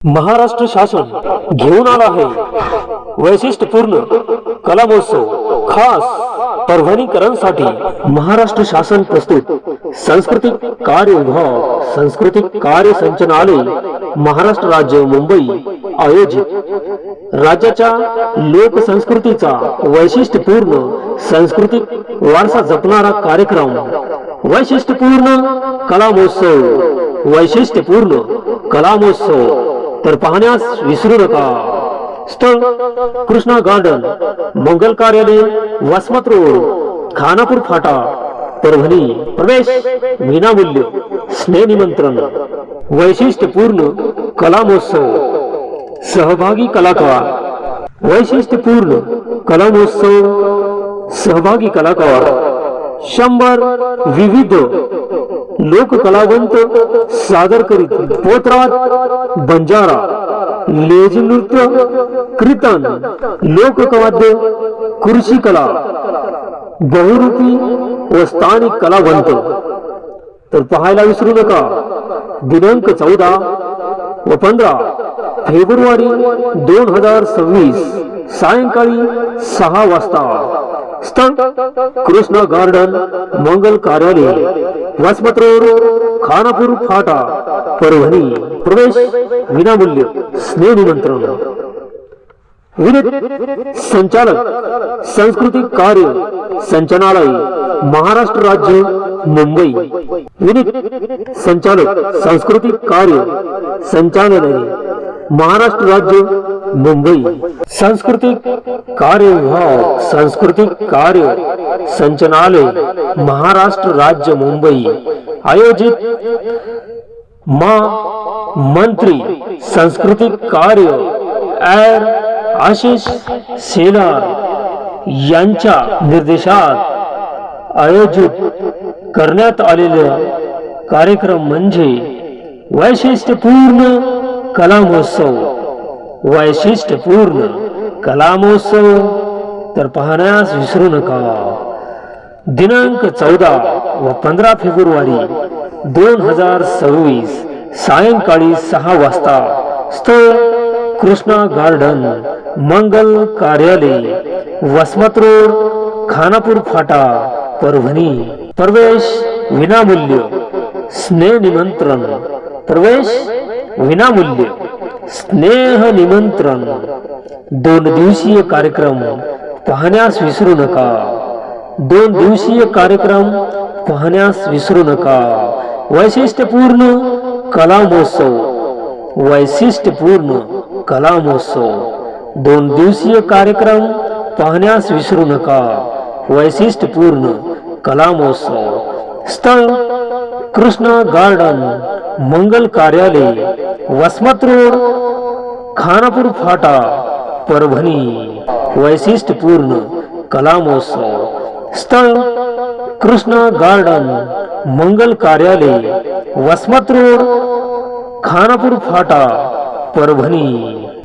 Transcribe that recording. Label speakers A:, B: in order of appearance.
A: महाराष्ट्र शासन घेऊन आला आहे वैशिष्ट्यपूर्ण कला महोत्सव खास परभणीकरांसाठी। महाराष्ट्र शासन प्रस्तुत सांस्कृतिक कार्य विभाग सांस्कृतिक कार्य संचालनालय महाराष्ट्र राज्य मुंबई आयोजित राज्याच्या लोकसंस्कृतीचा वैशिष्ट्यपूर्ण सांस्कृतिक वारसा जपणारा कार्यक्रम वैशिष्ट्यपूर्ण कला महोत्सव। वैशिष्ट्यपूर्ण कला महोत्सव तर पाहण्यास विसरू नका। स्थळ कृष्णा गार्डन, मंगल कार्यालय, वसमत रोड, खानापूर फाटा, परभणी। प्रवेश विनामूल्य, स्नेह निमंत्रण। वैशिष्ट्यपूर्ण कला महोत्सव, सहभागी कलाकार। वैशिष्ट्यपूर्ण कला महोत्सव, सहभागी कलाकार 100 विविध लोक कलावंत सादर करीत। पोतराज, बंजारा, लेझिम नृत्य, कीर्तन, लोकवाद्य, कृषी कला, बहुरूपी व स्थानिक कलावंत। तर पाहायला विसरू नका। दिनांक 14 व 15 फेब्रुवारी 2026 सायंकाळी 6 वाजता। स्थळ कृष्णा गार्डन, मंगल कार्यालय, वसमत रोड, खानापूर फाटा, परभणी। प्रवेश विनामूल्य, स्नेह निमंत्रण। विनीत संचालक सांस्कृतिक कार्य संचालनालय महाराष्ट्र राज्य मुंबई। विनीत संचालक सांस्कृतिक कार्य संचालनालय महाराष्ट्र राज्य मुंबई। सांस्कृतिक कार्य विभाग सांस्कृतिक कार्य संचालनालय महाराष्ट्र राज्य मुंबई आयोजित मा मंत्री सांस्कृतिक कार्य ॲड आशिष शेलार यांच्या निर्देशात आयोजित करण्यात आलेला कार्यक्रम म्हणजे वैशिष्ट्यपूर्ण कला महोत्सव। वैशिष्ट्यपूर्ण कला महोत्सव तर पाहण्यास विसरू नका। दिनांक 14 व 15 फेब्रुवारी 2026 सायंकाळी 6 वाजता। स्थळ कृष्णा गार्डन, मंगल कार्यालय, वसमत रोड, खानापूर फाटा, परभणी। प्रवेश विनामूल्य, स्नेह निमंत्रण। प्रवेश विनामूल्य, स्नेह निमंत्रण। 2 दिवसीय कार्यक्रम पाहण्यास विसरू नका। 2 दिवसीय कार्यक्रम पाहण्यास विसरू नका। वैशिष्ट्यपूर्ण कला महोत्सव। वैशिष्ट्यपूर्ण कला महोत्सव 2 दिवसीय कार्यक्रम पाहण्यास विसरू नका। वैशिष्ट्यपूर्ण कला महोत्सव। स्थळ कृष्णा गार्डन, मंगल कार्यालय, वसमत रोड, खानापूर फाटा, परभणी। वैशिष्ट्यपूर्ण कला महोत्सव। स्थळ कृष्णा गार्डन, मंगल कार्यालय, वसमत रोड, खानापूर फाटा, परभणी।